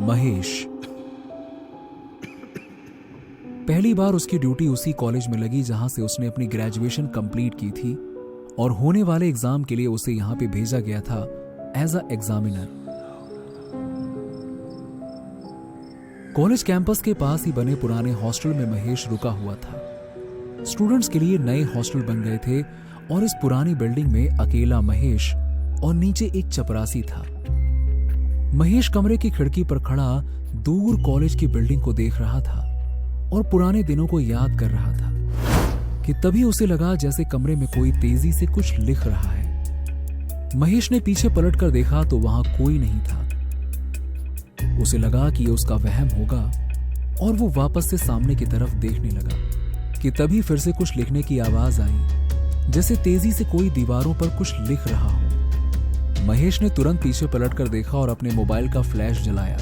महेश। पहली बार उसकी ड्यूटी उसी कॉलेज में लगी जहां से उसने अपनी ग्रेजुएशन कंप्लीट की थी और होने वाले एग्जाम के लिए उसे यहां पे भेजा गया था as a examiner. College campus के पास ही बने पुराने हॉस्टल में महेश रुका हुआ था। स्टूडेंट्स के लिए नए हॉस्टल बन गए थे और इस पुरानी बिल्डिंग में अकेला महेश और नीचे एक चपरासी था। महेश कमरे की खिड़की पर खड़ा दूर कॉलेज की बिल्डिंग को देख रहा था और पुराने दिनों को याद कर रहा था कि तभी उसे लगा जैसे कमरे में कोई तेजी से कुछ लिख रहा है। महेश ने पीछे पलटकर देखा तो वहां कोई नहीं था। उसे लगा कि ये उसका वहम होगा और वो वापस से सामने की तरफ देखने लगा कि तभी फिर से कुछ लिखने की आवाज आई, जैसे तेजी से कोई दीवारों पर कुछ लिख रहा हो। महेश ने तुरंत पीछे पलटकर देखा और अपने मोबाइल का फ्लैश जलाया।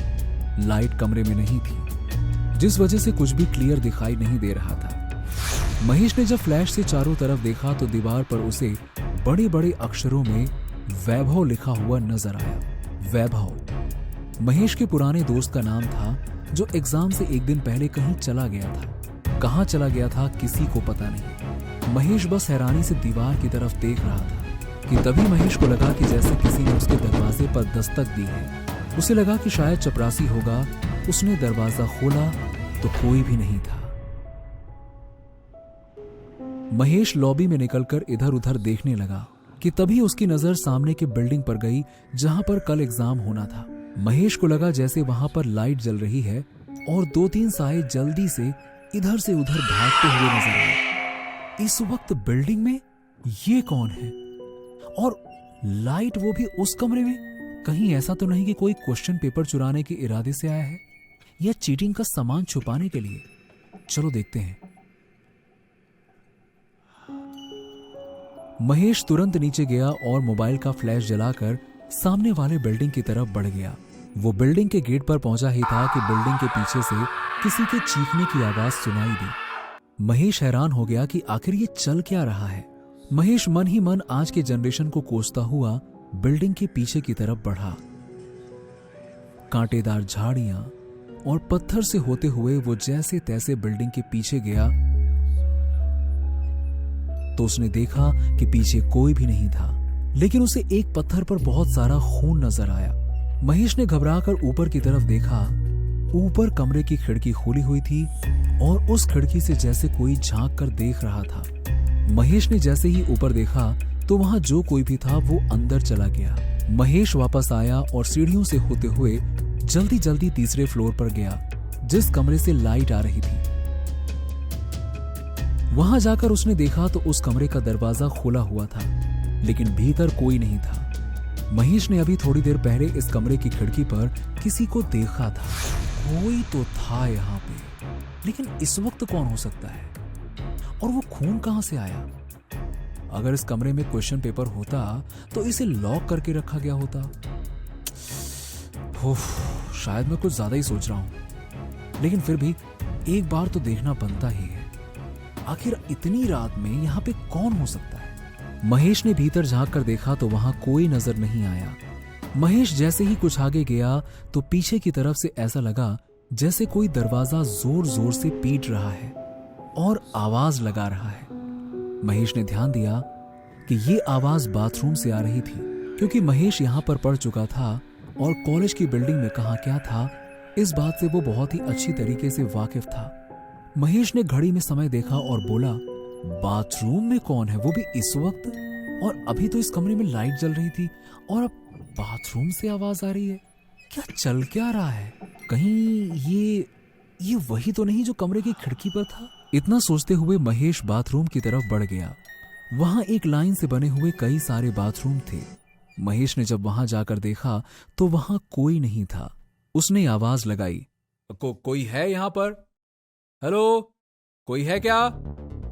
लाइट कमरे में नहीं थी, जिस वजह से कुछ भी क्लियर दिखाई नहीं दे रहा था। महेश ने जब फ्लैश से चारों तरफ देखा तो दीवार पर उसे बड़े बड़े अक्षरों में वैभव लिखा हुआ नजर आया। वैभव महेश के पुराने दोस्त का नाम था जो एग्जाम से एक दिन पहले कहीं चला गया था। कहां चला गया था किसी को पता नहीं। महेश बस हैरानी से दीवार की तरफ देख रहा था कि तभी महेश को लगा कि जैसे किसी ने उसके दरवाजे पर दस्तक दी है। उसे लगा कि शायद चपरासी होगा। उसने दरवाजा खोला तो कोई भी नहीं था। महेश लॉबी में निकलकर इधर उधर देखने लगा कि तभी उसकी नजर सामने के बिल्डिंग पर गई जहां पर कल एग्जाम होना था। महेश को लगा जैसे वहां पर लाइट जल रही है और 2-3 साए जल्दी से इधर से उधर भागते हुए नजर आए। इस वक्त बिल्डिंग में ये कौन है और लाइट वो भी उस कमरे में? कहीं ऐसा तो नहीं कि कोई क्वेश्चन पेपर चुराने के इरादे से आया है या चीटिंग का सामान छुपाने के लिए? चलो देखते हैं। महेश तुरंत नीचे गया और मोबाइल का फ्लैश जलाकर सामने वाले बिल्डिंग की तरफ बढ़ गया। वो बिल्डिंग के गेट पर पहुंचा ही था कि बिल्डिंग के पीछे से किसी के चीखने की आवाज सुनाई दी। महेश हैरान हो गया कि आखिर ये चल क्या रहा है। महेश मन ही मन आज के जनरेशन को कोसता हुआ बिल्डिंग के पीछे की तरफ बढ़ा। कांटेदार झाड़ियां और पत्थर से होते हुए वो जैसे तैसे बिल्डिंग के पीछे गया तो उसने देखा कि पीछे कोई भी नहीं था, लेकिन उसे एक पत्थर पर बहुत सारा खून नजर आया। महेश ने घबराकर ऊपर की तरफ देखा। ऊपर कमरे की खिड़की खुली हुई थी और उस खिड़की से जैसे कोई झांक कर देख रहा था। महेश ने जैसे ही ऊपर देखा तो वहां जो कोई भी था वो अंदर चला गया। महेश वापस आया और सीढ़ियों से होते हुए जल्दी जल्दी तीसरे फ्लोर पर गया जिस कमरे से लाइट आ रही थी। वहां जाकर उसने देखा तो उस कमरे का दरवाजा खुला हुआ था, लेकिन भीतर कोई नहीं था। महेश ने अभी थोड़ी देर पहले इस कमरे की खिड़की पर किसी को देखा था। कोई तो था यहाँ पे, लेकिन इस वक्त कौन हो सकता है? और वो खून कहां से आया? अगर इस कमरे में क्वेश्चन पेपर होता तो इसे लॉक करके रखा गया होता। शायद मैं कुछ ज्यादा ही सोच रहा हूं, लेकिन फिर भी एक बार तो देखना बनता ही है। आखिर इतनी रात में यहाँ पे कौन हो सकता है? महेश ने भीतर झांक कर देखा तो वहां कोई नजर नहीं आया। महेश जैसे ही कुछ आगे गया तो पीछे की तरफ से ऐसा लगा जैसे कोई दरवाजा जोर जोर से पीट रहा है और आवाज लगा रहा है। महेश ने ध्यान दिया कि ये आवाज बाथरूम से आ रही थी, क्योंकि महेश यहाँ पर पढ़ चुका था और कॉलेज की बिल्डिंग में कहाँ क्या था इस बात से वो बहुत ही अच्छी तरीके से वाकिफ था। महेश ने घड़ी में समय देखा और बोला, बाथरूम में कौन है, वो भी इस वक्त? और अभी तो इस कमरे में लाइट जल रही थी और अब बाथरूम से आवाज आ रही है। क्या चल क्या रहा है? कहीं ये वही तो नहीं जो कमरे की खिड़की पर था? इतना सोचते हुए महेश बाथरूम की तरफ बढ़ गया। वहां एक लाइन से बने हुए कई सारे बाथरूम थे। महेश ने जब वहां जाकर देखा तो वहां कोई नहीं था। उसने आवाज लगाई, कोई है यहाँ पर? हेलो, कोई है क्या?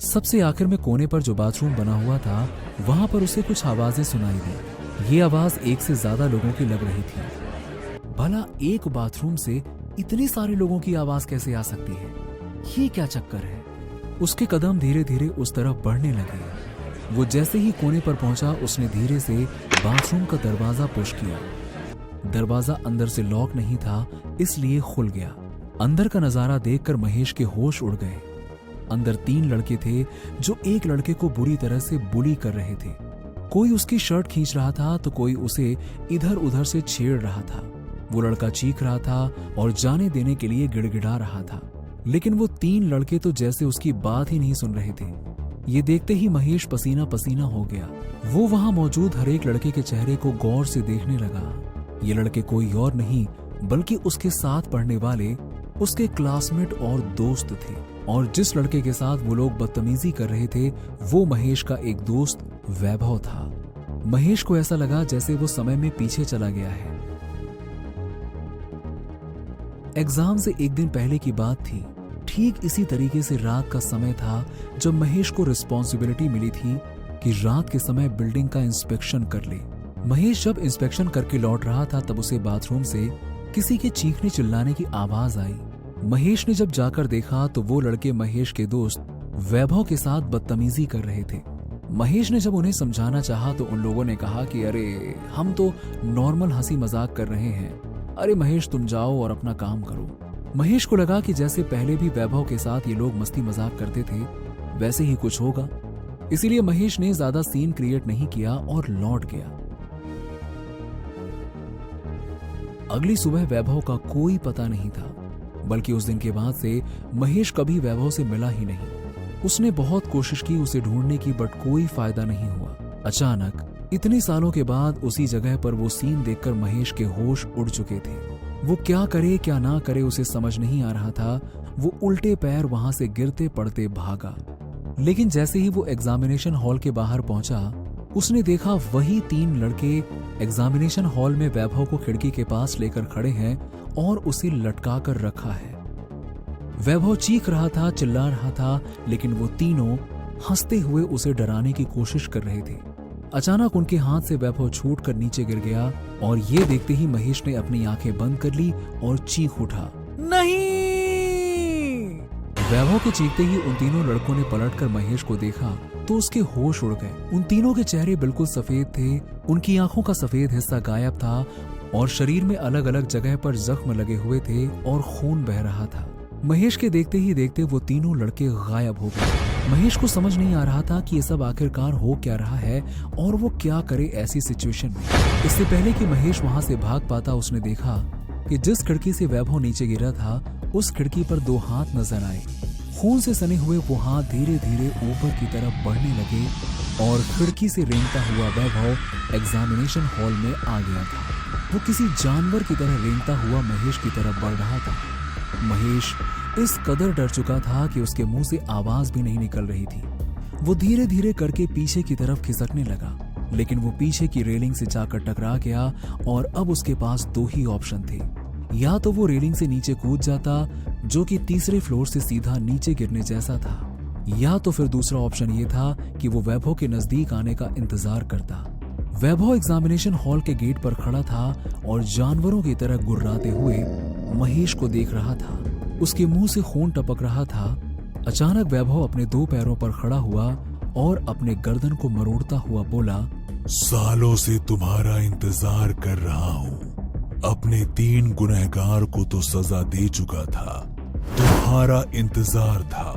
सबसे आखिर में कोने पर जो बाथरूम बना हुआ था वहां पर उसे कुछ आवाजें सुनाई दी। ये आवाज एक से ज्यादा लोगों की लग रही थी। भला एक बाथरूम से इतने सारे लोगों की आवाज कैसे आ सकती है? ये क्या चक्कर है? उसके कदम धीरे धीरे उस तरफ बढ़ने लगे। वो जैसे ही कोने पर पहुंचा उसने धीरे से बाथरूम का दरवाजा पुश किया। दरवाजा अंदर से लॉक नहीं था, इसलिए खुल गया। अंदर का नजारा देखकर महेश के होश उड़ गए। अंदर 3 लड़के थे जो एक लड़के को बुरी तरह से बुली कर रहे थे। कोई उसकी शर्ट खींच रहा था तो कोई उसे इधर उधर से छेड़ रहा था। वो लड़का चीख रहा था और जाने देने के लिए गिड़गिड़ा रहा था, लेकिन वो 3 लड़के तो जैसे उसकी बात ही नहीं सुन रहे थे। ये देखते ही महेश पसीना पसीना हो गया। वो वहां मौजूद हर एक लड़के के चेहरे को गौर से देखने लगा। ये लड़के कोई और नहीं बल्कि उसके साथ पढ़ने वाले उसके क्लासमेट और दोस्त थे, और जिस लड़के के साथ वो लोग बदतमीजी कर रहे थे वो महेश का एक दोस्त वैभव था। महेश को ऐसा लगा जैसे वो समय में पीछे चला गया है। एग्जाम से एक दिन पहले की बात थी। ठीक इसी तरीके से रात का समय था जब महेश को रिस्पॉन्सिबिलिटी मिली थी कि रात के समय बिल्डिंग का इंस्पेक्शन कर ले। महेश जब इंस्पेक्शन करके लौट रहा था तब उसे बाथरूम से किसी के चीखने चिल्लाने की आवाज आई। महेश ने जब जाकर देखा तो वो लड़के महेश के दोस्त वैभव के साथ बदतमीजी कर रहे थे। महेश ने जब उन्हें समझाना चाहा तो उन लोगों ने कहा कि अरे हम तो नॉर्मल हंसी मजाक कर रहे हैं, अरे महेश तुम जाओ और अपना काम करो। महेश को लगा कि जैसे पहले भी वैभव के साथ ये लोग मस्ती मजाक करते थे वैसे ही कुछ होगा, इसीलिए महेश ने ज्यादा सीन क्रिएट नहीं किया और लौट गया। अगली सुबह वैभव का कोई पता नहीं था, बल्कि उस दिन के बाद से महेश कभी वैभव से मिला ही नहीं। उसने बहुत कोशिश की उसे ढूंढने की, बट कोई फायदा नहीं हुआ। अचानक इतने सालों के बाद उसी जगह पर वो सीन देखकर महेश के होश उड़ चुके थे। वो क्या करे क्या ना करे उसे समझ नहीं आ रहा था। वो उल्टे पैर वहां से गिरते पड़ते भागा, लेकिन जैसे ही वो एग्जामिनेशन हॉल के बाहर पहुंचा उसने देखा वही 3 लड़के एग्जामिनेशन हॉल में वैभव को खिड़की के पास लेकर खड़े हैं और उसे लटका कर रखा है। वैभव चीख रहा था, चिल्ला रहा था, लेकिन वो तीनों हंसते हुए उसे डराने की कोशिश कर रहे थे। अचानक उनके हाथ से वैभव छूटकर नीचे गिर गया और ये देखते ही महेश ने अपनी आंखें बंद कर ली और चीख उठा, नहीं! वैभव के चीखते ही उन तीनों लड़कों ने पलटकर महेश को देखा तो उसके होश उड़ गए। उन तीनों के चेहरे बिल्कुल सफेद थे, उनकी आंखों का सफेद हिस्सा गायब था और शरीर में अलग अलग जगह पर जख्म लगे हुए थे और खून बह रहा था। महेश के देखते ही देखते वो तीनों लड़के गायब हो गए। महेश को समझ नहीं आ रहा था कि ये सब आखिरकार हो क्या रहा है और वो क्या करे ऐसी सिचुएशन में। इससे पहले कि महेश वहां से भाग पाता उसने देखा कि जिस खिड़की से वैभव नीचे गिरा था उस खिड़की पर 2 हाथ नजर आए। खून से सने हुए वो हाथ धीरे धीरे ऊपर की तरफ बढ़ने लगे और खिड़की से रेंगता हुआ वैभव एग्जामिनेशन हॉल में आ गया था। वो किसी जानवर की तरह रेंगता हुआ महेश की तरफ बढ़ रहा था। महेश इस कदर डर चुका था कि उसके मुंह से आवाज भी नहीं निकल रही थी। वो धीरे धीरे करके पीछे की तरफ खिसकने लगा, लेकिन वो पीछे की रेलिंग से जाकर टकरा गया और अब उसके पास 2 ही ऑप्शन थे। या तो वो रेलिंग से नीचे कूद जाता, जो कि तीसरे फ्लोर से सीधा नीचे गिरने जैसा था, या तो फिर दूसरा ऑप्शन ये था कि वो वैभव के नजदीक आने का इंतजार करता। वैभव एग्जामिनेशन हॉल के गेट पर खड़ा था और जानवरों की तरह गुर्राते हुए महेश को देख रहा था। उसके मुंह से खून टपक रहा था। अचानक वैभव अपने 2 पैरों पर खड़ा हुआ और अपने गर्दन को मरोड़ता हुआ बोला, सालों से तुम्हारा इंतजार कर रहा हूँ। अपने 3 गुनहगार को तो सजा दे चुका था, तुम्हारा इंतजार था,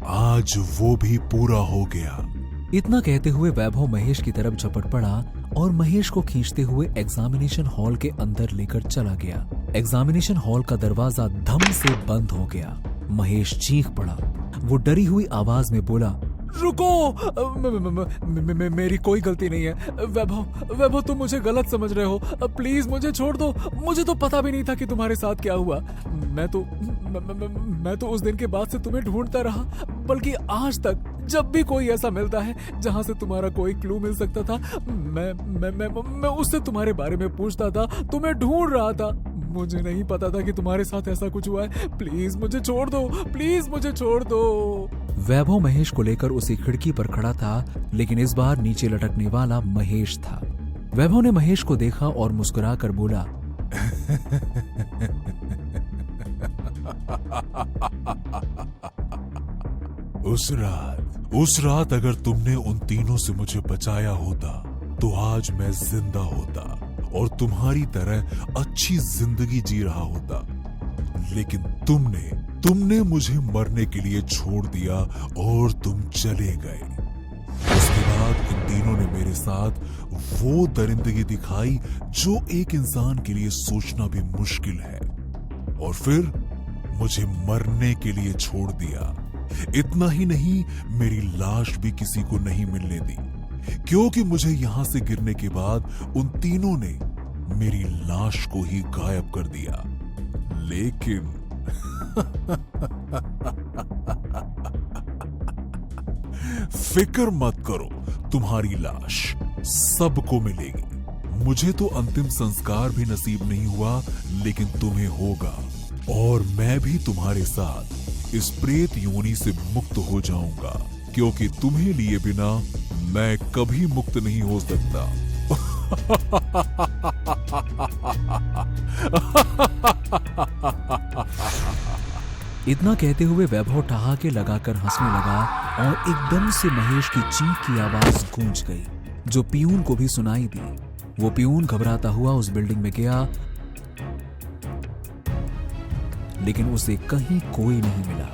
आज वो भी पूरा हो गया। इतना कहते हुए वैभव महेश की तरफ झपट पड़ा और महेश को खींचते हुए एग्जामिनेशन हॉल के अंदर लेकर चला गया। एग्जामिनेशन हॉल का दरवाजा धम से बंद हो गया। महेश चीख पड़ा। वो डरी हुई आवाज में बोला, रुको, मेरी कोई गलती नहीं है। वैभव तुम मुझे गलत समझ रहे हो, प्लीज मुझे छोड़ दो। मुझे तो पता भी नहीं था कि तुम्हारे साथ क्या हुआ। मैं तो उस दिन के बाद से तुम्हें ढूंढता रहा, बल्कि आज तक जब भी कोई ऐसा मिलता है जहां से तुम्हारा कोई क्लू मिल सकता था, मैं उससे तुम्हारे बारे में पूछता था, तुम्हें ढूंढ रहा था। मुझे नहीं पता था कि तुम्हारे साथ ऐसा कुछ हुआ है। प्लीज मुझे छोड़ दो, प्लीज मुझे छोड़ दो। वैभव महेश को लेकर उसी खिड़की पर खड़ा था, लेकिन इस बार नीचे लटकने वाला महेश था। वैभव ने महेश को देखा और मुस्कुराकर बोला, उस रात अगर तुमने उन तीनों से मुझे बचाया होता तो आज मैं जिंदा होता और तुम्हारी तरह अच्छी जिंदगी जी रहा होता, लेकिन तुमने मुझे मरने के लिए छोड़ दिया और तुम चले गए। उसके बाद इन तीनों ने मेरे साथ वो दरिंदगी दिखाई जो एक इंसान के लिए सोचना भी मुश्किल है, और फिर मुझे मरने के लिए छोड़ दिया। इतना ही नहीं, मेरी लाश भी किसी को नहीं मिलने दी, क्योंकि मुझे यहां से गिरने के बाद उन तीनों ने मेरी लाश को ही गायब कर दिया। लेकिन फिक्र मत करो, तुम्हारी लाश सबको मिलेगी। मुझे तो अंतिम संस्कार भी नसीब नहीं हुआ, लेकिन तुम्हें होगा, और मैं भी तुम्हारे साथ इस प्रेत योनि से मुक्त हो जाऊंगा, क्योंकि तुम्हें लिए बिना मैं कभी मुक्त नहीं हो सकता। इतना कहते हुए वैभव ठहाके लगाकर हंसने लगा और एकदम से महेश की चीख की आवाज गूंज गई, जो पियून को भी सुनाई दी। वो पियून घबराता हुआ उस बिल्डिंग में गया, लेकिन उसे कहीं कोई नहीं मिला।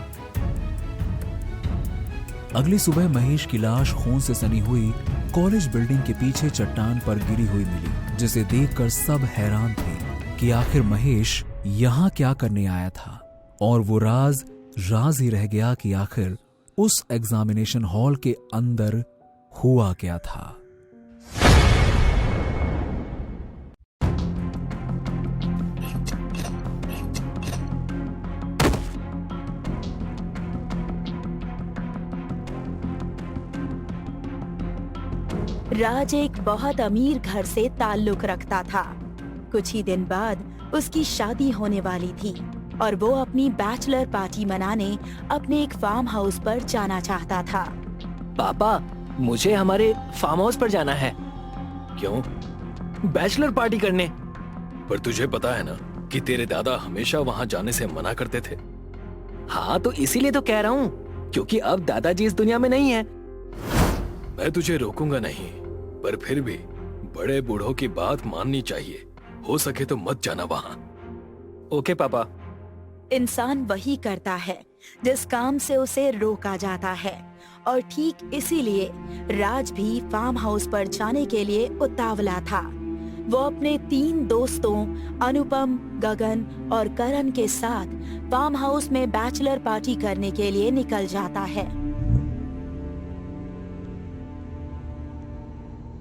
अगली सुबह महेश की लाश खून से सनी हुई कॉलेज बिल्डिंग के पीछे चट्टान पर गिरी हुई मिली, जिसे देखकर सब हैरान थे कि आखिर महेश यहां क्या करने आया था। और वो राज ही रह गया कि आखिर उस एग्जामिनेशन हॉल के अंदर हुआ क्या था। राज एक बहुत अमीर घर से ताल्लुक रखता था। कुछ ही दिन बाद उसकी शादी होने वाली थी और वो अपनी बैचलर पार्टी मनाने अपने एक फार्म हाउस पर जाना चाहता था। पापा, मुझे हमारे फार्म हाउस पर जाना है। क्यों? बैचलर पार्टी करने। पर तुझे पता है ना कि तेरे दादा हमेशा वहां जाने से मना करते थे। हाँ, तो इसीलिए तो कह रहा हूँ, क्योंकि अब दादाजी इस दुनिया में नहीं है। मैं तुझे रोकूंगा नहीं, पर फिर भी बड़े बूढ़ों की बात माननी चाहिए। हो सके तो मत जाना वहां। ओके पापा। इंसान वही करता है जिस काम से उसे रोका जाता है, और ठीक इसीलिए राज भी फार्म हाउस पर जाने के लिए उतावला था। वो अपने 3 दोस्तों अनुपम, गगन और करण के साथ फार्म हाउस में बैचलर पार्टी करने के लिए निकल जाता है।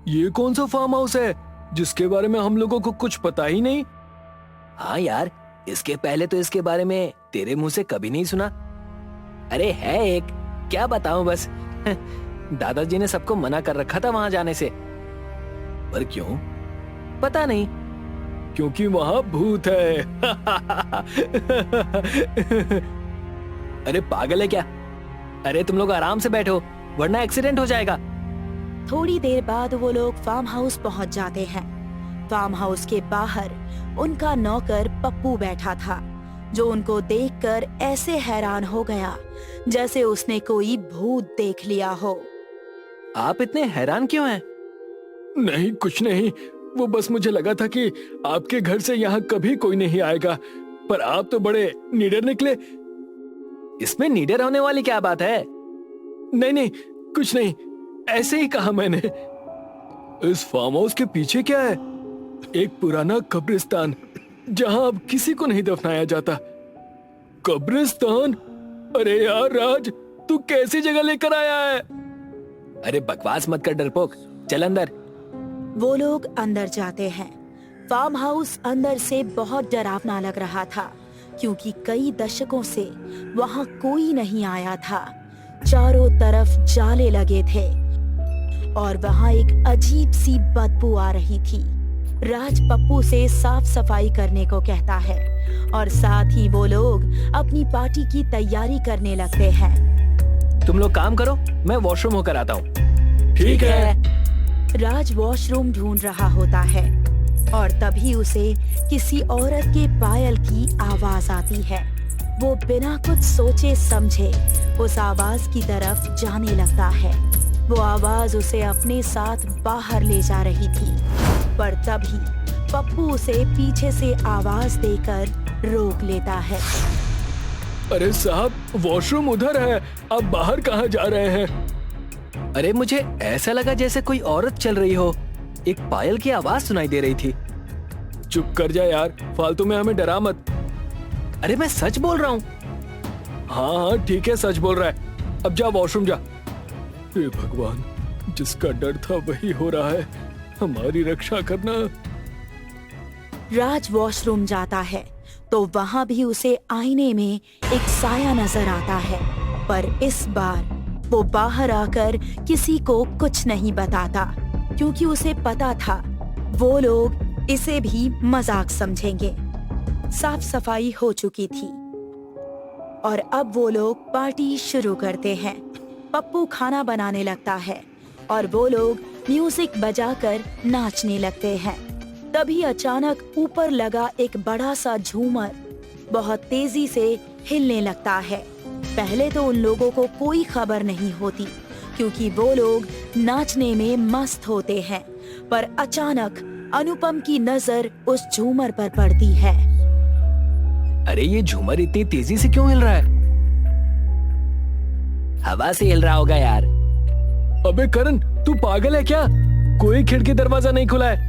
ये कौन सा फार्म हाउस है जिसके बारे में हम लोगों को कुछ पता ही नहीं? हाँ यार, इसके पहले तो इसके बारे में तेरे मुंह से कभी नहीं सुना। अरे है एक, क्या बताऊं बस। दादाजी ने सबको मना कर रखा था वहां जाने से। पर क्यों? पता नहीं। क्योंकि वहां भूत है। अरे पागल है क्या? अरे तुम लोग आराम से बैठो, वरना एक्सीडेंट हो जाएगा। थोड़ी देर बाद वो लोग फार्म हाउस पहुंच जाते हैं। फार्म हाउस के बाहर उनका नौकर पप्पू बैठा था, जो उनको देखकर ऐसे हैरान हो गया जैसे उसने कोई भूत देख लिया हो। आप इतने हैरान क्यों हैं? नहीं, कुछ नहीं। वो बस मुझे लगा था कि आपके घर से यहाँ कभी कोई नहीं आएगा, पर आप तो बड़े निडर निकले। इसमें निडर होने वाली क्या बात है? नहीं, कुछ नहीं, ऐसे ही कहा मैंने। इस फार्म हाउस के पीछे क्या है? एक पुराना कब्रिस्तान, जहां अब किसी को नहीं दफनाया जाता। कब्रिस्तान? अरे यार राज, तू कैसी जगह लेकर आया है? अरे बकवास मत कर डरपोक, चल अंदर। वो लोग अंदर जाते हैं। फार्म हाउस अंदर से बहुत डरावना लग रहा था, क्योंकि कई दशकों से वहां कोई नहीं आया था। चारों तरफ जाले लगे थे और वहां एक अजीब सी बदबू आ रही थी। राज पप्पू से साफ सफाई करने को कहता है और साथ ही वो लोग अपनी पार्टी की तैयारी करने लगते हैं। तुम लोग काम करो, मैं वॉशरूम होकर आता हूँ। ठीक है। राज वॉशरूम ढूंढ रहा होता है और तभी उसे किसी औरत के पायल की आवाज आती है। वो बिना कुछ सोचे समझे उस आवाज की तरफ जाने लगता है। वो आवाज उसे अपने साथ बाहर ले जा रही थी, पर तभी पप्पू उसे पीछे से आवाज देकर रोक लेता है। अरे साहब, वॉशरूम उधर है, आप बाहर कहाँ जा रहे हैं? अरे मुझे ऐसा लगा जैसे कोई औरत चल रही हो। एक पायल की आवाज सुनाई दे रही थी। चुप कर जा यार, फालतू में हमें डरा मत। अरे मैं सच बोल रहा हूँ। हाँ हाँ ठीक है, सच बोल रहा है। अब जा वॉशरूम जा। हे भगवान, जिसका डर था वही हो रहा है। हमारी रक्षा करना। राज वॉशरूम जाता है तो वहां भी उसे आईने में एक साया नजर आता है, पर इस बार वो बाहर आकर किसी को कुछ नहीं बताता, क्योंकि उसे पता था वो लोग इसे भी मजाक समझेंगे। साफ सफाई हो चुकी थी और अब वो लोग पार्टी शुरू करते हैं। पप्पू खाना बनाने लगता है और वो लोग म्यूजिक बजाकर नाचने लगते हैं। तभी अचानक ऊपर लगा एक बड़ा सा झूमर बहुत तेजी से हिलने लगता है। पहले तो उन लोगों को कोई खबर नहीं होती, क्योंकि वो लोग नाचने में मस्त होते हैं, पर अचानक अनुपम की नजर उस झूमर पर पड़ती है। अरे ये झूमर इतनी तेजी से क्यों हिल रहा है? हवा से हिल रहा होगा यार। अबे करण, तू पागल है क्या? कोई खिड़की दरवाजा नहीं खुला है,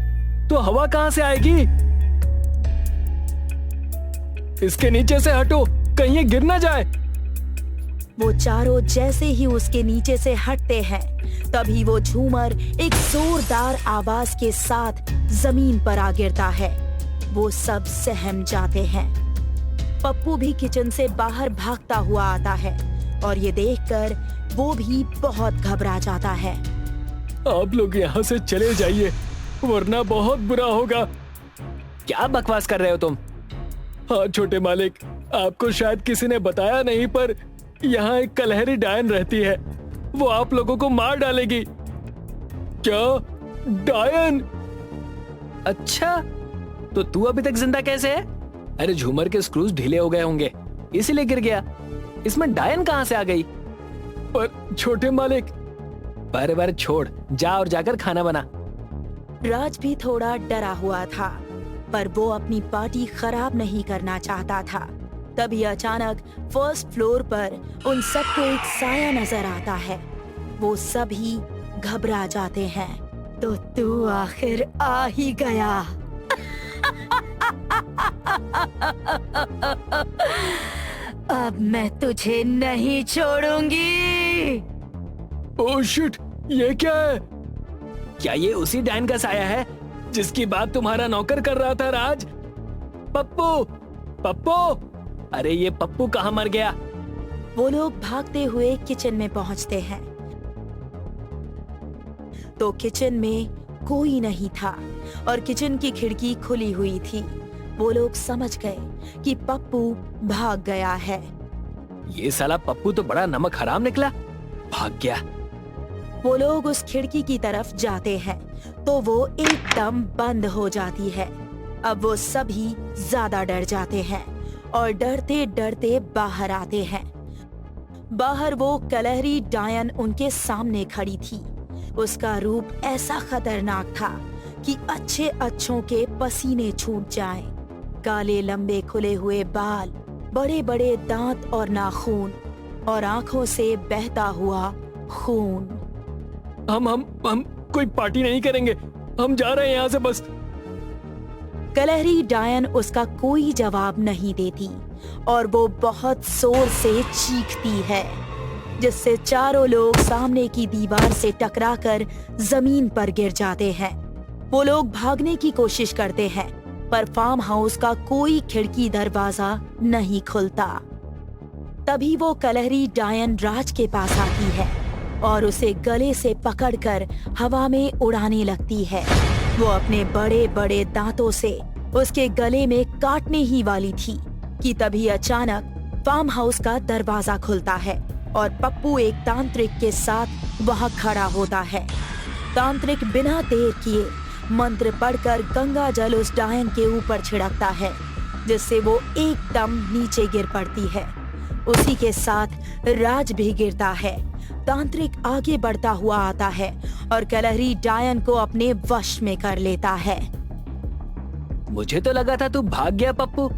तो हवा कहाँ से आएगी? इसके नीचे से हटो, कहीं ये गिर ना जाए। वो चारों जैसे ही उसके नीचे से हटते हैं, तभी वो झूमर एक जोरदार आवाज के साथ जमीन पर आ गिरता है। वो सब सहम जाते हैं। पप्पू भी किचन से बाहर भागता हुआ आता है और ये देखकर वो भी बहुत घबरा जाता है। आप लोग यहाँ से चले जाइए, वरना बहुत बुरा होगा। क्या बकवास कर रहे हो तुम? हाँ छोटे मालिक, आपको शायद किसी ने बताया नहीं, पर यहाँ एक कलहरी डायन रहती है। वो आप लोगों को मार डालेगी। क्या? डायन? अच्छा, तो तू अभी तक जिंदा कैसे है? अरे झूमर के स्क्रूज ढीले हो गए होंगे, इसीलिए गिर गया। इसमें डायन कहाँ से आ गई? पर छोटे मालिक। पर छोड़, जा और जाकर खाना बना। राज भी थोड़ा डरा हुआ था, पर वो अपनी पार्टी खराब नहीं करना चाहता था। तभी अचानक फर्स्ट फ्लोर पर उन सबको एक साया नजर आता है। वो सभी घबरा जाते हैं। तो तू आखिर आ ही गया। अब मैं तुझे नहीं छोड़ूंगी। ओह शिट, ये क्या है? क्या ये उसी डायन का साया है जिसकी बात तुम्हारा नौकर कर रहा था राज? पप्पू, पप्पू, अरे ये पप्पू कहाँ मर गया? वो लोग भागते हुए किचन में पहुंचते हैं तो किचन में कोई नहीं था और किचन की खिड़की खुली हुई थी। वो लोग समझ गए कि पप्पू भाग गया है। ये साला पप्पू तो बड़ा नमक हराम निकला, भाग गया। वो लोग उस खिड़की की तरफ जाते हैं तो वो एकदम बंद हो जाती है। अब वो सभी ज्यादा डर जाते हैं और डरते डरते बाहर आते हैं। बाहर वो कलहरी डायन उनके सामने खड़ी थी। उसका रूप ऐसा खतरनाक था कि अच्छे अच्छों के पसीने छूट जाएं। काले लंबे खुले हुए बाल, बड़े बड़े दांत और नाखून और आंखों से बहता हुआ खून। हम कोई पार्टी नहीं करेंगे, हम जा रहे हैं यहाँ से बस। कलहरी डायन उसका कोई जवाब नहीं देती और वो बहुत जोर से चीखती है, जिससे चारों लोग सामने की दीवार से टकराकर जमीन पर गिर जाते हैं। वो लोग भागने की कोशिश करते हैं, पर फार्म हाउस का कोई खिड़की दरवाजा नहीं खुलता। तभी वो कलहरी डायन राज के पास आती है और उसे गले से पकड़कर हवा में उड़ाने लगती है। वो अपने बड़े बड़े दांतों से उसके गले में काटने ही वाली थी कि तभी अचानक फार्म हाउस का दरवाजा खुलता है और पप्पू एक तांत्रिक के साथ वहां खड़ा होता है। तांत्रिक बिना देर किए मंत्र पढ़कर गंगा जल उस डायन के ऊपर छिड़कता है, जिससे वो एकदम नीचे गिर पड़ती है। उसी के साथ राज भी गिरता है। तांत्रिक आगे बढ़ता हुआ आता है और कलहरी डायन को अपने वश में कर लेता है। मुझे तो लगा था तू भाग गया पप्पू।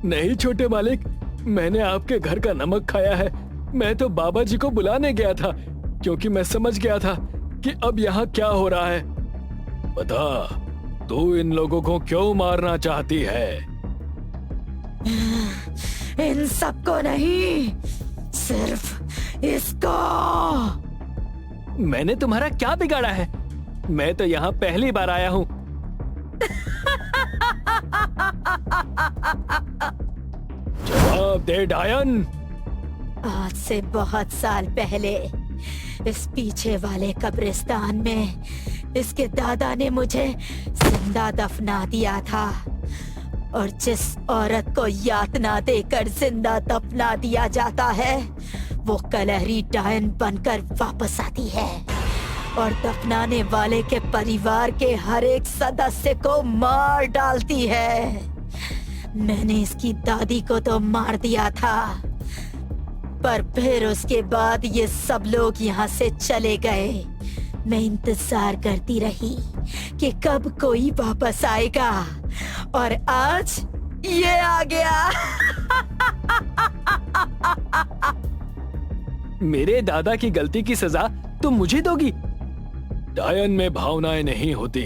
नहीं छोटे मालिक, मैंने आपके घर का नमक खाया है। मैं तो बाबा जी को बुलाने गया था क्योंकि मैं समझ गया था कि अब यहाँ क्या हो रहा है। बता, तू इन लोगों को क्यों मारना चाहती है? इन सबको नहीं, सिर्फ इसको। मैंने तुम्हारा क्या बिगाड़ा है? मैं तो यहाँ पहली बार आया हूँ। जवाब दे डायन। आज से बहुत साल पहले इस पीछे वाले कब्रिस्तान में इसके दादा ने मुझे जिंदा दफना दिया था, और जिस औरत को यातना देकर जिंदा दफना दिया जाता है वो कलहरी डायन बनकर वापस आती है और दफनाने वाले के परिवार के हर एक सदस्य को मार डालती है। मैंने इसकी दादी को तो मार दिया था, पर फिर उसके बाद ये सब लोग यहाँ से चले गए। मैं इंतजार करती रही कि कब कोई वापस आएगा, और आज ये आ गया। मेरे दादा की गलती की सजा तुम मुझे दोगी? डायन में भावनाएं नहीं होती,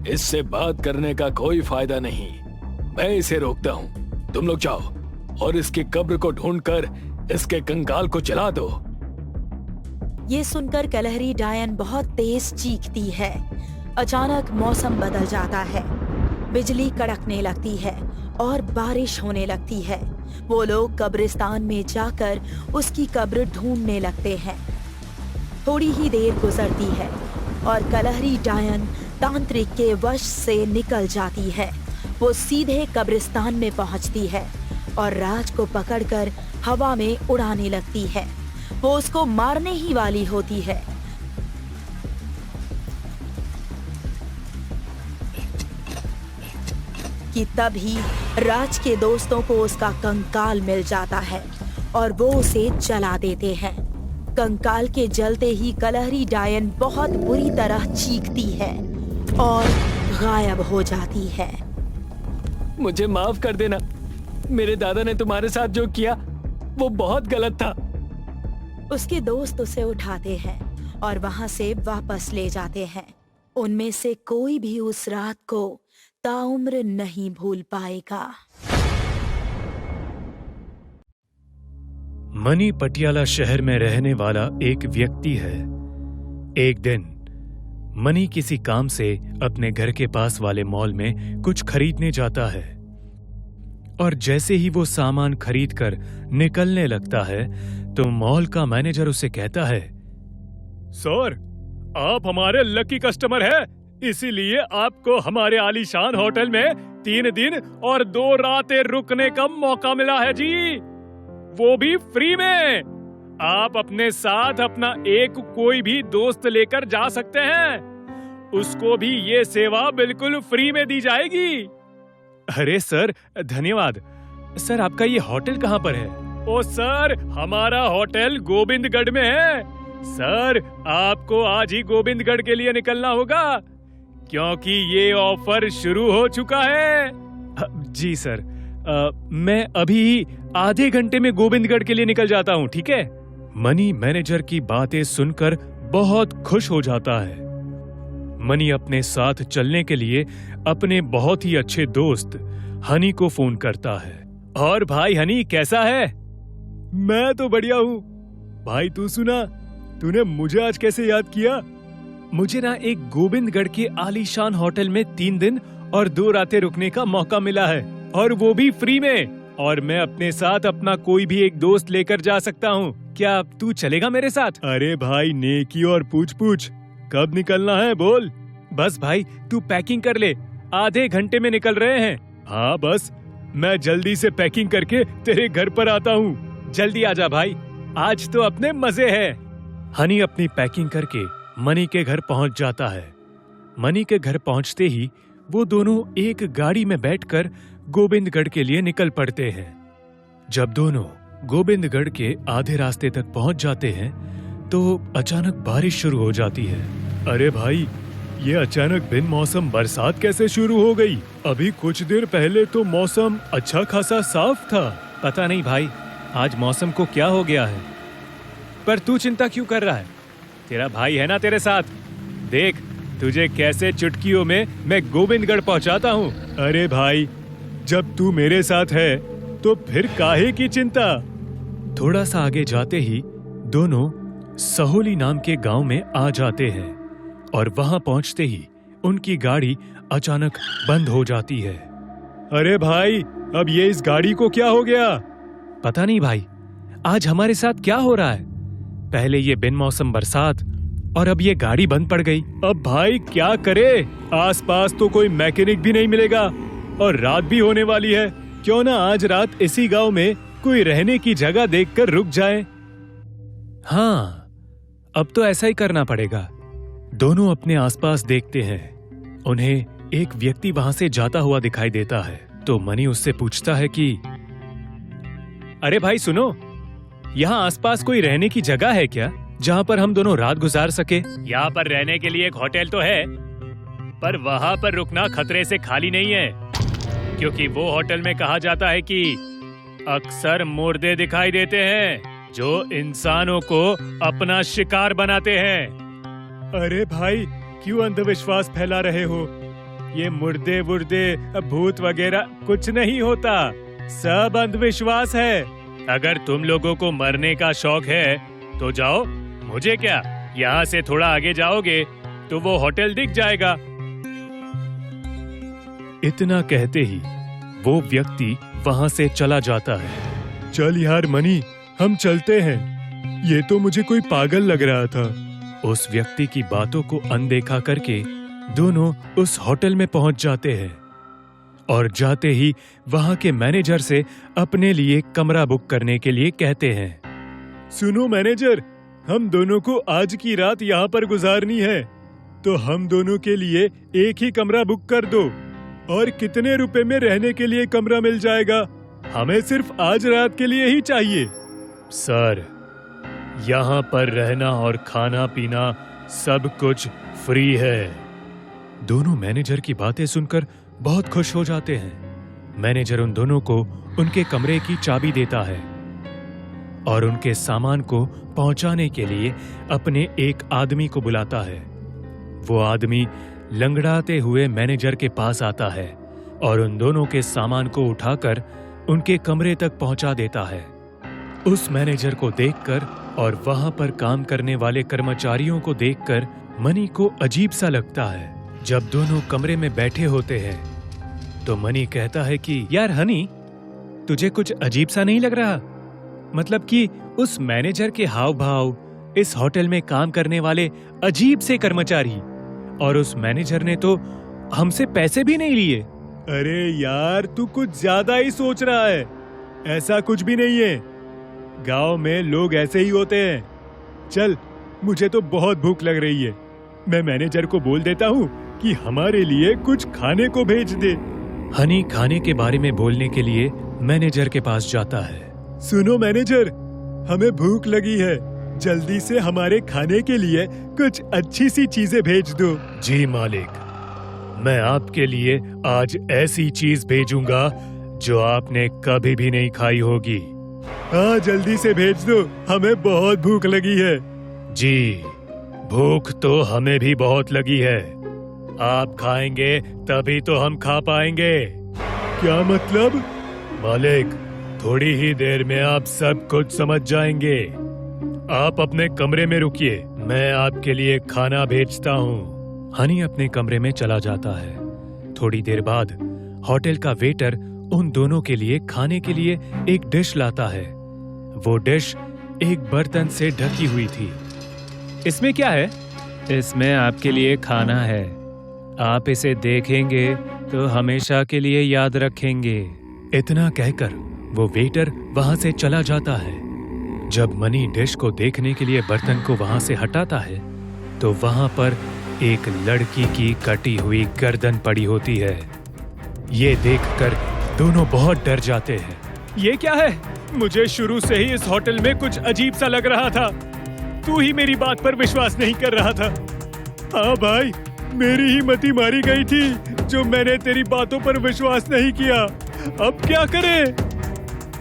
इससे बात करने का कोई फायदा नहीं। मैं इसे रोकता हूँ। तुम लोग जाओ और इसकी कब्र को ढूंढकर इसके कंकाल को जला दो। ये सुनकर कलहरी डायन बहुत तेज चीखती है। अचानक मौसम बदल जाता है, बिजली कड़कने लगती है और बारिश होने लगती है। वो लोग कब्रिस्तान में जाकर उसकी कब्र ढूंढने लगते हैं। थोड़ी ही देर गुजरती है और कलहरी डायन तांत्रिक के वश से निकल जाती है। वो सीधे कब्रिस्तान में पहुंचती है और राज को पकड़कर हवा में उड़ाने लगती है। वो उसको मारने ही वाली होती है कि तभी राज के दोस्तों को उसका कंकाल मिल जाता है और वो उसे जला देते हैं। कंकाल के जलते ही कलहरी डायन बहुत बुरी तरह चीखती है और गायब हो जाती है। मुझे माफ कर देना। मेरे दादा ने तुम्हारे साथ जो किया वो बहुत गलत था। उसके दोस्त उसे उठाते हैं और वहां से वापस ले जाते हैं। उनमें से कोई भी उस रात को ताउम्र नहीं भूल पाएगा। मनी पटियाला शहर में रहने वाला एक व्यक्ति है। एक दिन मनी किसी काम से अपने घर के पास वाले मॉल में कुछ खरीदने जाता है, और जैसे ही वो सामान खरीदकर निकलने लगता है तो मॉल का मैनेजर उसे कहता है, सर, आप हमारे लकी कस्टमर हैं, इसीलिए आपको हमारे आलीशान होटल में 3 दिन और 2 रातें रुकने का मौका मिला है जी, वो भी फ्री में। आप अपने साथ अपना एक कोई भी दोस्त लेकर जा सकते हैं, उसको भी ये सेवा बिल्कुल फ्री में दी जाएगी। अरे सर, धन्यवाद। सर, आपका ये होटल कहाँ पर है? ओ सर, हमारा होटल गोविंदगढ़ में है। सर, आपको आज ही गोविंदगढ़ के लिए निकलना होगा क्योंकि ये ऑफर शुरू हो चुका है। जी सर, मैं अभी ही आधे घंटे में गोविंदगढ़ के लिए निकल जाता हूँ, ठीक है? मनी मैनेजर की बातें सुनकर बहुत खुश हो जाता है। मनी अपने साथ चलने के लिए अपने बहुत ही अच्छे दोस्त हनी को फोन करता है। और भाई हनी, कैसा है? मैं तो बढ़िया हूँ। भाई तू सुना, तूने मुझे आज कैसे याद किया? मुझे ना एक गोविंदगढ़ के आलीशान होटल में 3 दिन और 2 रातें रुकने का मौका मिला है, और वो भी फ्री में, और मैं अपने साथ अपना कोई भी एक दोस्त लेकर जा सकता हूँ। क्या तू चलेगा मेरे साथ? अरे भाई, नेकी और पूछ कब निकलना है बोल। बस भाई, तू पैकिंग कर ले, आधे घंटे में निकल रहे हैं। हाँ बस, मैं जल्दी से पैकिंग करके तेरे घर पर आता हूँ। जल्दी आजा भाई, आज तो अपने मजे हैं। हनी अपनी पैकिंग करके मनी के घर पहुंच जाता है। मनी के घर पहुंचते ही वो दोनों एक गाड़ी में बैठकर गोविंदगढ़ के लिए निकल पड़ते हैं। जब दोनों गोविंदगढ़ के आधे रास्ते तक पहुंच जाते हैं तो अचानक बारिश शुरू हो जाती है। अरे भाई, ये अचानक बिन मौसम बरसात कैसे शुरू हो गई? अभी कुछ देर पहले तो मौसम अच्छा खासा साफ था। पता नहीं भाई, आज मौसम को क्या हो गया है। पर तू चिंता क्यों कर रहा है? तेरा भाई है ना तेरे साथ। देख तुझे कैसे चुटकियों में मैं गोविंदगढ़ पहुंचाता हूँ। अरे भाई, जब तू मेरे साथ है तो फिर काहे की चिंता। थोड़ा सा आगे जाते ही दोनों सहोली नाम के गांव में आ जाते हैं और वहां पहुंचते ही उनकी गाड़ी अचानक बंद हो जाती है। अरे भाई, अब ये इस गाड़ी को क्या हो गया? पता नहीं भाई, आज हमारे साथ क्या हो रहा है। पहले ये बिन मौसम बरसात और अब ये गाड़ी बंद पड़ गई। अब भाई क्या करे? आसपास तो कोई मैकेनिक भी नहीं मिलेगा और रात भी होने वाली है। क्यों ना आज रात इसी गांव में कोई रहने की जगह देखकर रुक जाए। हाँ, अब तो ऐसा ही करना पड़ेगा। दोनों अपने आसपास देखते हैं। उन्हें एक व्यक्ति वहां से जाता हुआ दिखाई देता है। तो मनी उससे पूछता है कि अरे भाई सुनो, यहाँ आसपास कोई रहने की जगह है क्या जहाँ पर हम दोनों रात गुजार सके? यहाँ पर रहने के लिए एक होटल तो है, पर वहाँ पर रुकना खतरे से खाली नहीं है, क्योंकि वो होटल में कहा जाता है कि अक्सर मुर्दे दिखाई देते हैं जो इंसानों को अपना शिकार बनाते हैं। अरे भाई, क्यों अंधविश्वास फैला रहे हो? ये मुर्दे वुर्दे भूत वगैरह कुछ नहीं होता, सब अंधविश्वास है। अगर तुम लोगों को मरने का शौक है तो जाओ, मुझे क्या। यहाँ से थोड़ा आगे जाओगे तो वो होटल दिख जाएगा। इतना कहते ही वो व्यक्ति वहां से चला जाता है। चल यार मनी, हम चलते हैं। ये तो मुझे कोई पागल लग रहा था। उस व्यक्ति की बातों को अनदेखा करके दोनों उस होटल में पहुंच जाते हैं और जाते ही वहां के मैनेजर से अपने लिए कमरा बुक करने के लिए कहते हैं। सुनो मैनेजर, हम दोनों को आज की रात यहाँ पर गुजारनी है, तो हम दोनों के लिए एक ही कमरा बुक कर दो। और कितने रुपए में रहने के लिए कमरा मिल जाएगा? हमें सिर्फ आज रात के लिए ही चाहिए। सर, यहाँ पर रहना और खाना पीना सब कुछ फ्री है। दोनों मैनेजर की बातें सुनकर बहुत खुश हो जाते हैं। मैनेजर उन दोनों को उनके कमरे की चाबी देता है और उनके सामान को पहुंचाने के लिए अपने एक आदमी को बुलाता है। वो आदमी लंगड़ाते हुए मैनेजर के पास आता है और उन दोनों के सामान को उठाकर उनके कमरे तक पहुंचा देता है। उस मैनेजर को देखकर और वहां पर काम करने वाले कर्मचारियों को देखकर मनी को अजीब सा लगता है। जब दोनों कमरे में बैठे होते हैं तो मनी कहता है कि यार हनी, तुझे कुछ अजीब सा नहीं लग रहा? मतलब कि उस मैनेजर के हाव भाव, इस होटल में काम करने वाले अजीब से कर्मचारी, और उस मैनेजर ने तो हमसे पैसे भी नहीं लिए। अरे यार, तू कुछ ज्यादा ही सोच रहा है। ऐसा कुछ भी नहीं है। गांव में लोग ऐसे ही होते हैं। चल, मुझे तो बहुत भूख लग रही है। मैं मैनेजर को बोल देता हूँ कि हमारे लिए कुछ खाने को भेज दे। हनी खाने के बारे में बोलने के लिए मैनेजर के पास जाता है। सुनो मैनेजर, हमें भूख लगी है, जल्दी से हमारे खाने के लिए कुछ अच्छी सी चीजें भेज दो। जी मालिक, मैं आपके लिए आज ऐसी चीज भेजूंगा जो आपने कभी भी नहीं खाई होगी। हाँ, जल्दी से भेज दो, हमें बहुत भूख लगी है। जी, भूख तो हमें भी बहुत लगी है। आप खाएंगे तभी तो हम खा पाएंगे। क्या मतलब? मालिक, थोड़ी ही देर में आप सब कुछ समझ जाएंगे। आप अपने कमरे में रुकिए, मैं आपके लिए खाना भेजता हूँ। हनी अपने कमरे में चला जाता है। थोड़ी देर बाद होटल का वेटर उन दोनों के लिए खाने के लिए एक डिश लाता है। वो डिश एक बर्तन से ढकी हुई थी। इसमें क्या है? इसमें आपके लिए खाना है। आप इसे देखेंगे तो हमेशा के लिए याद रखेंगे। इतना कहकर वो वेटर वहां से चला जाता है। जब मनी डिश को देखने के लिए बर्तन को वहां से हटाता है तो वहां पर एक लड़की की कटी हुई गर्दन पड़ी होती है। ये देखकर दोनों बहुत डर जाते हैं। ये क्या है? मुझे शुरू से ही इस होटल में कुछ अजीब सा लग रहा था। तू ही मेरी बात पर विश्वास नहीं कर रहा था। हाँ भाई, मेरी ही मती मारी गई थी जो मैंने तेरी बातों पर विश्वास नहीं किया। अब क्या करें?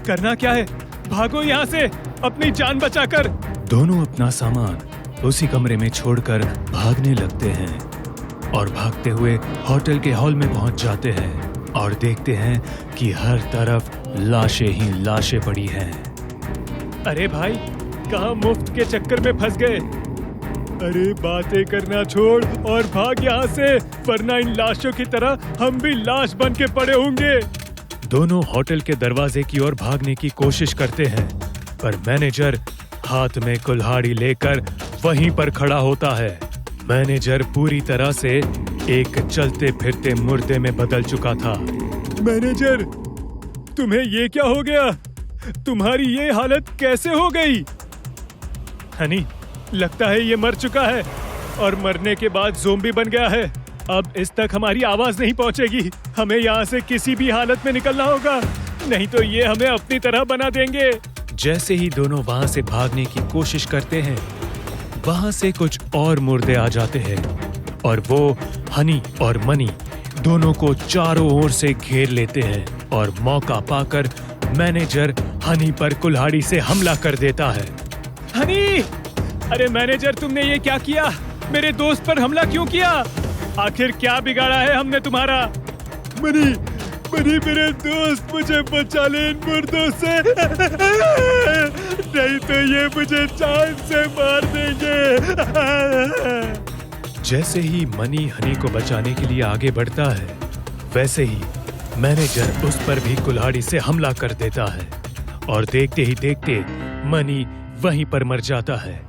करना क्या है? भागो यहाँ से अपनी जान बचाकर। दोनों अपना सामान उसी कमरे में छोड़कर भागने लगते हैं और भागते हुए होटल के हॉल में पहुंच जाते हैं और देखते हैं कि हर तरफ लाशें ही लाशें पड़ी हैं। अरे भाई, कहाँ मुफ्त के चक्कर में फंस गए? अरे बातें करना छोड़ और भाग यहाँ से, वरना इन लाशों की तरह हम भी लाश बन के पड़े होंगे। दोनों होटल के दरवाजे की ओर भागने की कोशिश करते हैं, पर मैनेजर हाथ में कुल्हाड़ी लेकर वहीं पर खड़ा होता है। मैनेजर पूरी तरह से एक चलते फिरते मुर्दे में बदल चुका था। मैनेजर, तुम्हें ये क्या हो गया? तुम्हारी ये हालत कैसे हो गई? हनी, लगता है ये मर चुका है और मरने के बाद ज़ोंबी बन गया है। अब इस तक हमारी आवाज नहीं पहुंचेगी। हमें यहाँ से किसी भी हालत में निकलना होगा, नहीं तो ये हमें अपनी तरह बना देंगे। जैसे ही दोनों वहाँ से भागने की कोशिश करते हैं, वहाँ से कुछ और मुर्दे आ जाते हैं और वो हनी और मनी दोनों को चारों ओर से घेर लेते हैं और मौका पाकर मैनेजर हनी पर कुल्हाड़ी से हमला कर देता है। हनी! अरे मैनेजर, तुमने ये क्या किया? मेरे दोस्त पर हमला क्यों किया? आखिर क्या बिगाड़ा है हमने तुम्हारा? मनी, मेरे दोस्त, मुझे बचा ले इन मुर्दों से, नहीं तो ये मुझे जान से मार देंगे। जैसे ही मनी हनी को बचाने के लिए आगे बढ़ता है, वैसे ही मैनेजर उस पर भी कुल्हाड़ी से हमला कर देता है और देखते ही देखते मनी वहीं पर मर जाता है।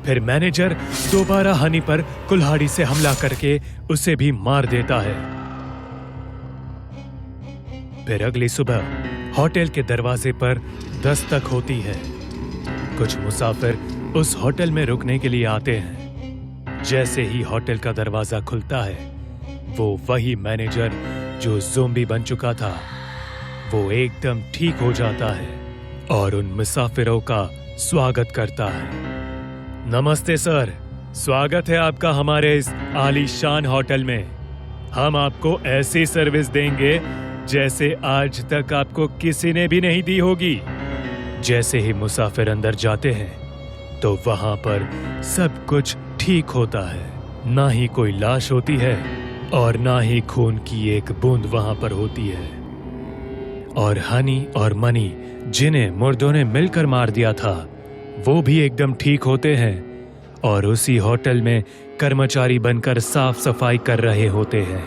फिर मैनेजर दोबारा हनी पर कुल्हाड़ी से हमला करके उसे भी मार देता है। फिर अगली सुबह होटल के दरवाजे पर दस्तक होती है। कुछ मुसाफिर उस होटल में रुकने के लिए आते हैं। जैसे ही होटल का दरवाजा खुलता है, वो वही मैनेजर जो ज़ोंबी बन चुका था, वो एकदम ठीक हो जाता है और उन मुसाफिरों का स्वागत करता है। नमस्ते सर, स्वागत है आपका हमारे इस आलीशान होटल में। हम आपको ऐसी सर्विस देंगे जैसे आज तक आपको किसी ने भी नहीं दी होगी। जैसे ही मुसाफिर अंदर जाते हैं तो वहां पर सब कुछ ठीक होता है। ना ही कोई लाश होती है और ना ही खून की एक बूंद वहां पर होती है। और हनी और मनी, जिन्हें मुर्दों ने मिलकर मार दिया था, वो भी एकदम ठीक होते हैं और उसी होटल में कर्मचारी बनकर साफ सफाई कर रहे होते हैं।